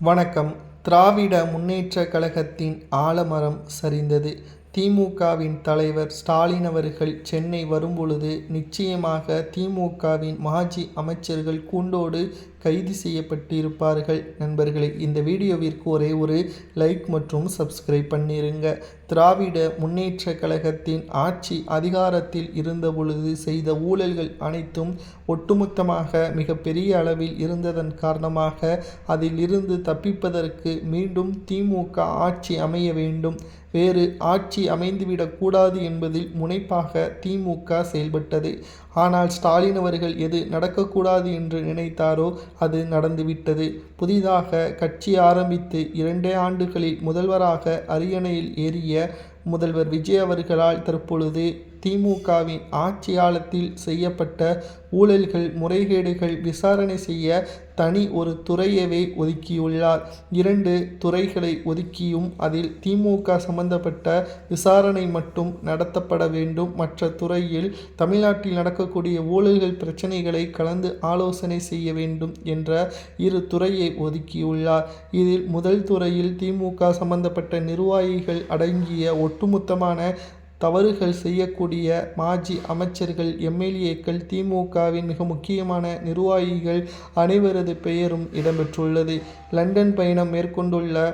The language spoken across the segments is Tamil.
வணக்கம். திராவிட முன்னேற்றக் கழகத்தின் ஆலமரம் சரிந்தது. திமுகவின் தலைவர் ஸ்டாலின் அவர்கள் சென்னை வரும்பொழுது நிச்சயமாக திமுகவின் மாஜி அமைச்சர்கள் கூண்டோடு கைது செய்யப்பட்டிருப்பார்கள். நண்பர்களே, இந்த வீடியோவிற்கு ஒரே ஒரு லைக் மற்றும் சப்ஸ்கிரைப் பண்ணிருங்க. திராவிட முன்னேற்ற கழகத்தின் ஆட்சி அதிகாரத்தில் இருந்தபொழுது செய்த ஊழல்கள் அனைத்தும் ஒட்டுமொத்தமாக மிகப்பெரிய அளவில் இருந்ததன் காரணமாக அதில் இருந்து தப்பிப்பதற்கு மீண்டும் திமுக ஆட்சி அமைய வேண்டும், வேறு ஆட்சி அமைந்துவிடக்கூடாது என்பதில் முனைப்பாக திமுக செயல்பட்டது. ஆனால் ஸ்டாலின் அவர்கள் எது நடக்கக்கூடாது என்று நினைத்தாரோ அது நடந்துவிட்டது. புதிதாக கட்சி ஆரம்பித்து 2 ஆண்டுகளில் முதல்வராக அரியணையில் ஏறிய முதல்வர் விஜய் அவர்களால் தற்பொழுது திமுகவின் ஆட்சியாளத்தில் செய்யப்பட்ட ஊழல்கள், முறைகேடுகள் விசாரணை செய்ய தனி ஒரு துறையவே ஒதுக்கியுள்ளார். 2 துறைகளை ஒதுக்கியும் அதில் திமுக சம்பந்தப்பட்ட விசாரணை மட்டும் நடத்தப்பட வேண்டும். மற்ற துறையில் தமிழ்நாட்டில் நடக்கக்கூடிய ஊழல்கள் பிரச்சனைகளை கலந்து ஆலோசனை செய்ய வேண்டும் என்ற 2 துறையை ஒதுக்கியுள்ளார். இதில் முதல் துறையில் திமுக சம்பந்தப்பட்ட நிர்வாகிகள் அடங்கிய ஒட்டுமொத்தமான தவறுகள் செய்யக்கூடிய மாஜி அமைச்சர்கள், எம்எல்ஏக்கள், திமுகவின் மிக முக்கியமான நிர்வாகிகள் அனைவரது பெயரும் இடம்பெற்றுள்ளது. லண்டன் பயணம் மேற்கொண்டுள்ள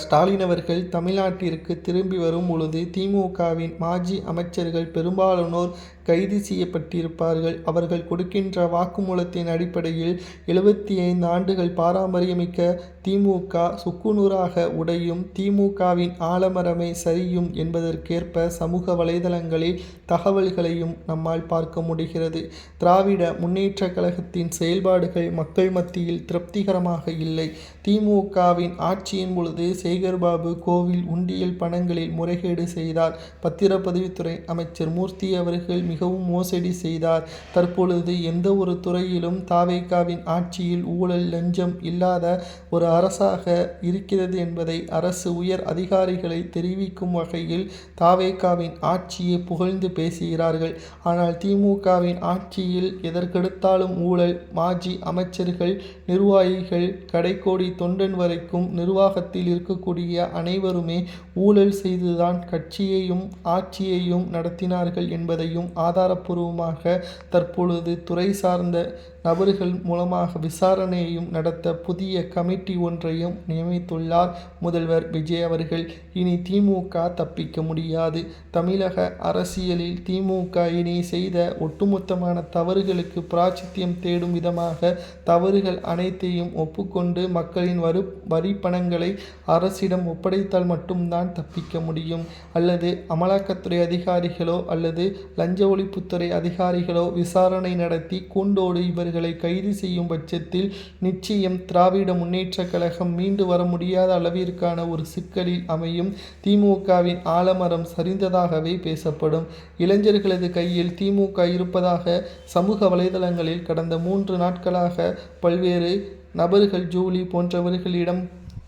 ஸ்டாலின் அவர்கள் தமிழ்நாட்டிற்கு திரும்பி வரும் பொழுது திமுகவின் மாஜி அமைச்சர்கள் பெரும்பாலானோர் கைது செய்யப்பட்டிருப்பார்கள். அவர்கள் கொடுக்கின்ற வாக்குமூலத்தின் அடிப்படையில் 75 ஆண்டுகள் பாரம்பரியமிக்க திமுக சுக்குநூறாக உடையும், திமுகவின் ஆலமரமே சரியும் என்பதற்கேற்ப சமூக வலைதளங்களில் தகவல்களையும் நம்மால் பார்க்க முடிகிறது. திராவிட முன்னேற்ற கழகத்தின் செயல்பாடுகள் மக்கள் மத்தியில் திருப்திகரமாக இல்லை. திமுகவின் ஆட்சியின் பொழுது சேகர்பாபு கோவில் உண்டியல் பணங்களில் முறைகேடு செய்தார். பத்திரப்பதிவுத்துறை அமைச்சர் மூர்த்தி அவர்கள் மிகவும் மோசடி செய்தார். தற்பொழுது எந்த ஒரு துறையிலும் தாவேகாவின் ஆட்சியில் ஊழல், லஞ்சம் இல்லாத ஒரு அரசாக இருக்கிறது என்பதை அரசு உயர் அதிகாரிகளை தெரிவிக்கும் வகையில் தாவேகாவின் ஆட்சியை புகழ்ந்து பேசுகிறார்கள். ஆனால் திமுகவின் ஆட்சியில் எதற்கெடுத்தாலும் ஊழல். மாஜி அமைச்சர்கள், நிர்வாகிகள், கடைக்கோடி தொண்டன் வரைக்கும் நிர்வாகத்தில் இருக்கக்கூடிய அனைவருமே ஊழல் செய்துதான் கட்சியையும் ஆட்சியையும் நடத்தினார்கள் என்பதையும் ஆதாரப்பூர்வமாக தற்பொழுது துறை சார்ந்த நபர்கள் மூலமாக விசாரணையையும் நடத்த புதிய கமிட்டி ஒன்றையும் நியமித்துள்ளார் முதல்வர் விஜய் அவர்கள். இனி திமுக தப்பிக்க முடியாது. தமிழக அரசியலில் திமுக இனி செய்த ஒட்டுமொத்தமான தவறுகளுக்கு பிராயச்சித்தம் தேடும் விதமாக தவறுகள் அனைத்தையும் ஒப்புக்கொண்டு மக்களின் வரி பணங்களை அரசிடம் ஒப்படைத்தால் மட்டும்தான் தப்பிக்க முடியும். அல்லது அமலாக்கத்துறை அதிகாரிகளோ அல்லது லஞ்ச ஒழிப்புத்துறை அதிகாரிகளோ விசாரணை நடத்தி கூண்டோடு இவர்களை கைது செய்யும் பட்சத்தில் நிச்சயம் திராவிட முன்னேற்ற கழகம் மீண்டு வர முடியாத அளவிற்கான ஒரு சிக்கலில் அமையும். திமுகவின் ஆலமரம் சரிந்ததாகவே பேசப்படும். இளைஞர்களது கையில் திமுக இருப்பதாக சமூக வலைதளங்களில் கடந்த 3 நாட்களாக பல்வேறு நபர்கள், ஜூலி போன்றவர்களிடம்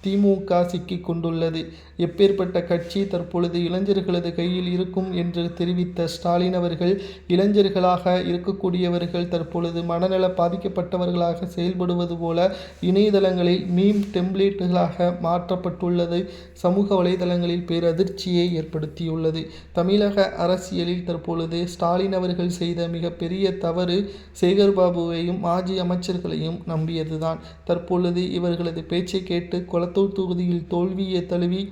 திமுக சிக்கிக் கொண்டுள்ளது. எப்பேற்பட்ட கட்சி தற்பொழுது இளைஞர்களது கையில் இருக்கும் என்று தெரிவித்த ஸ்டாலின் அவர்கள், இளைஞர்களாக இருக்கக்கூடியவர்கள் தற்பொழுது மனநல பாதிக்கப்பட்டவர்களாக செயல்படுவது போல இணையதளங்களில் மீம் டெம்ப்ளேட்டுகளாக மாற்றப்பட்டுள்ளது சமூக வலைதளங்களில் பேரதிர்ச்சியை ஏற்படுத்தியுள்ளது. தமிழக அரசியலில் தற்பொழுது ஸ்டாலின் அவர்கள் செய்த மிகப்பெரிய தவறு சேகர்பாபுவையும் மாஜி அமைச்சர்களையும் நம்பியதுதான். தற்பொழுது இவர்களது பேச்சை கேட்டு கொளத்தூர் தொகுதியில் தோல்வியை தழுவி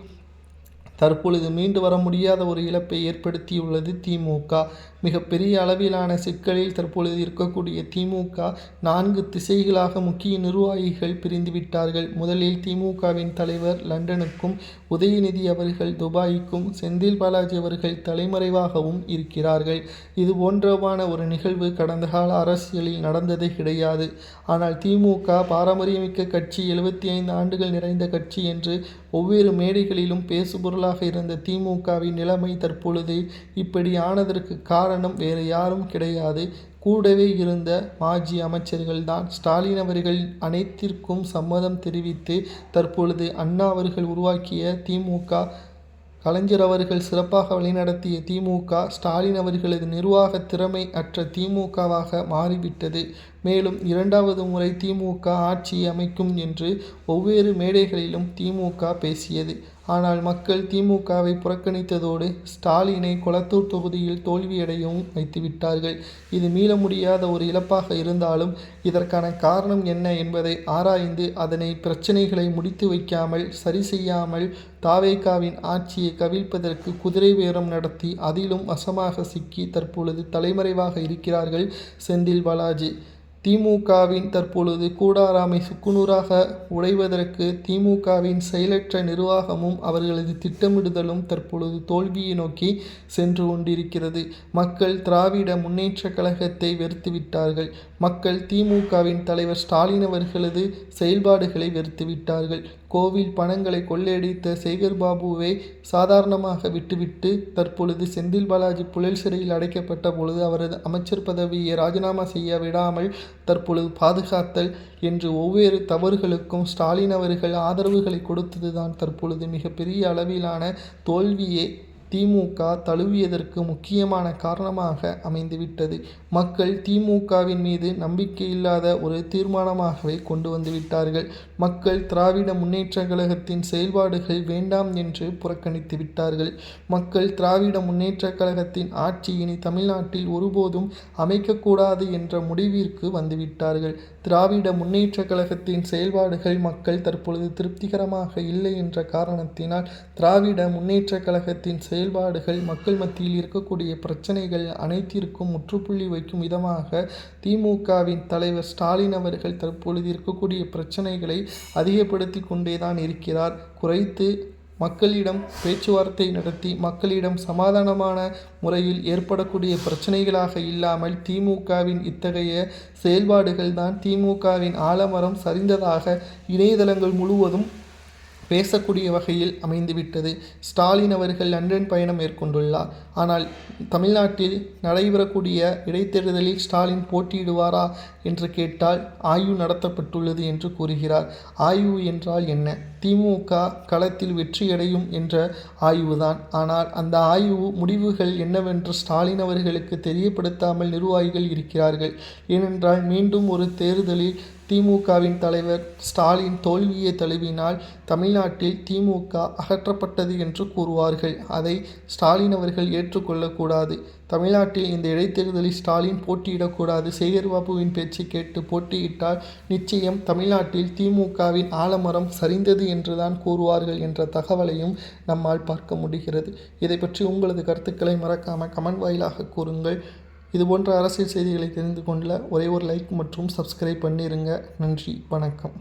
தற்பொழுது மீண்டு வர முடியாத ஒரு இழப்பை ஏற்படுத்தியுள்ளது திமுக. மிகப்பெரிய அளவிலான சிக்கலில் தற்பொழுது இருக்கக்கூடிய திமுக 4 திசைகளாக முக்கிய நிர்வாகிகள் பிரிந்துவிட்டார்கள். முதலில் திமுகவின் தலைவர் லண்டனுக்கும், உதயநிதி அவர்கள் துபாய்க்கும், செந்தில் பாலாஜி அவர்கள் தலைமறைவாகவும் இருக்கிறார்கள். இது போன்றவான ஒரு நிகழ்வு கடந்த கால அரசியலில் நடந்ததே கிடையாது. ஆனால் திமுக பாரம்பரியமிக்க கட்சி, 75 ஆண்டுகள் நிறைந்த கட்சி என்று ஒவ்வொரு மேடைகளிலும் பேசுபொருளாக இருந்த திமுகவின் நிலைமை தற்பொழுது இப்படி ஆனதற்கு காரணம் வேறு யாரும் கிடையாது, கூடவே இருந்த மாஜி அமைச்சர்கள்தான். ஸ்டாலின் அவர்கள் அனைத்திற்கும் சம்மதம் தெரிவித்து தற்பொழுது அண்ணா அவர்கள் உருவாக்கிய திமுக, கலைஞர் அவர்கள் சிறப்பாக வழிநடத்திய திமுக, ஸ்டாலின் அவர்களது நிர்வாக திறமை அற்ற திமுகவாக மாறிவிட்டது. மேலும் 2வது முறை திமுக ஆட்சி அமைக்கும் என்று ஒவ்வொரு மேடைகளிலும் திமுக பேசியது. ஆனால் மக்கள் திமுகவை புறக்கணித்ததோடு ஸ்டாலினை கொளத்தூர் தொகுதியில் தோல்வியடையவும் வைத்துவிட்டார்கள். இது மீள முடியாத ஒரு இழப்பாக இருந்தாலும் இதற்கான காரணம் என்ன என்பதை ஆராய்ந்து அதனை பிரச்சனைகளை முடித்து வைக்காமல் சரி செய்யாமல் தாவேகாவின் ஆட்சியை கவிழ்ப்பதற்கு குதிரை பேரம் நடத்தி அதிலும் வசமாக சிக்கி தற்பொழுது தலைமறைவாக இருக்கிறார்கள் செந்தில் பாலாஜி. திமுகவின் தற்பொழுது கூடாராமை சுக்குநூறாக உடைவதற்கு திமுகவின் செயலற்ற நிர்வாகமும் அவர்களது திட்டமிடுதலும் தற்பொழுது தோல்வியை நோக்கி சென்று கொண்டிருக்கிறது. மக்கள் திராவிட முன்னேற்றக் கழகத்தை வெறுத்துவிட்டார்கள். மக்கள் திமுகவின் தலைவர் ஸ்டாலின் அவர்களது செயல்பாடுகளை வெறுத்துவிட்டார்கள். கோவில் பணங்களை கொள்ளையடித்த சேகர்பாபுவை சாதாரணமாக விட்டுவிட்டு தற்பொழுது செந்தில் பாலாஜி புழல் சிறையில் அடைக்கப்பட்ட பொழுது அவரது அமைச்சர் பதவியை ராஜினாமா செய்ய விடாமல் தற்பொழுது பாதுகாத்தல் என்று ஒவ்வொரு தவறுகளுக்கும் ஸ்டாலின் அவர்கள் ஆதரவுகளை கொடுத்ததுதான் தற்பொழுது மிகப்பெரிய அளவிலான தோல்வியே திமுக தழுவியதற்கு முக்கியமான காரணமாக அமைந்துவிட்டது. மக்கள் திமுகவின் மீது நம்பிக்கையில்லாத ஒரு தீர்மானமாகவே கொண்டு வந்துவிட்டார்கள். மக்கள் திராவிட முன்னேற்றக் கழகத்தின் செயல்பாடுகள் வேண்டாம் என்று புறக்கணித்து விட்டார்கள். மக்கள் திராவிட முன்னேற்றக் கழகத்தின் ஆட்சி இனி தமிழ்நாட்டில் ஒருபோதும் அமைக்கக்கூடாது என்ற முடிவிற்கு வந்துவிட்டார்கள். திராவிட முன்னேற்றக் கழகத்தின் செயல்பாடுகள் மக்கள் தற்பொழுது திருப்திகரமாக இல்லை என்ற காரணத்தினால் திராவிட முன்னேற்றக் கழகத்தின் செயல்பாடுகள் மக்கள் மத்தியில் இருக்கக்கூடிய பிரச்சனைகள் அனைத்திற்கும் முற்றுப்புள்ளி வைக்கும் விதமாக திமுகவின் தலைவர் ஸ்டாலின் அவர்கள் தற்பொழுது இருக்கக்கூடிய பிரச்சனைகளை அதிகப்படுத்தி கொண்டேதான் இருக்கிறார். குறைத்து மக்களிடம் பேச்சுவார்த்தை நடத்தி மக்களிடம் சமாதானமான முறையில் ஏற்படக்கூடிய பிரச்சனைகளாக இல்லாமல் திமுகவின் இத்தகைய செயல்பாடுகள்தான் திமுகவின் ஆலமரம் சரிந்ததாக இணையதளங்கள் முழுவதும் பேசக்கூடிய வகையில் அமைந்துவிட்டது. ஸ்டாலின் அவர்கள் லண்டன் பயணம் மேற்கொண்டுள்ளார். ஆனால் தமிழ்நாட்டில் நடைபெறக்கூடிய இடைத்தேர்தலில் ஸ்டாலின் போட்டியிடுவாரா என்று கேட்டால் ஆய்வு நடத்தப்பட்டுள்ளது என்று கூறுகிறார். ஆய்வு என்றால் என்ன? திமுக களத்தில் வெற்றியடையும் என்ற ஆய்வுதான். ஆனால் அந்த ஆய்வு முடிவுகள் என்னவென்று ஸ்டாலின் அவர்களுக்கு தெரியப்படுத்தாமல் நிர்வாகிகள் இருக்கிறார்கள். ஏனென்றால் மீண்டும் ஒரு தேர்தலில் திமுகவின் தலைவர் ஸ்டாலின் தோல்வியை தழுவினால் தமிழ்நாட்டில் திமுக அகற்றப்பட்டது என்று கூறுவார்கள். அதை ஸ்டாலின் அவர்கள் ஏற்றுக்கொள்ளக்கூடாது. தமிழ்நாட்டில் இந்த இடைத்தேர்தலில் ஸ்டாலின் போட்டியிடக்கூடாது. சேகர்பாபுவின் பேச்சை கேட்டு போட்டியிட்டால் நிச்சயம் தமிழ்நாட்டில் திமுகவின் ஆலமரம் சரிந்தது என்றுதான் கூறுவார்கள் என்ற தகவலையும் நம்மால் பார்க்க முடிகிறது. இதை பற்றி உங்களது கருத்துக்களை மறக்காமல் கமெண்ட் வாயிலாக கூறுங்கள். இதுபோன்ற அரசியல் செய்திகளை தெரிந்து கொள்ள ஒரே ஒரு லைக் மற்றும் சப்ஸ்கிரைப் பண்ணிருங்க. நன்றி, வணக்கம்.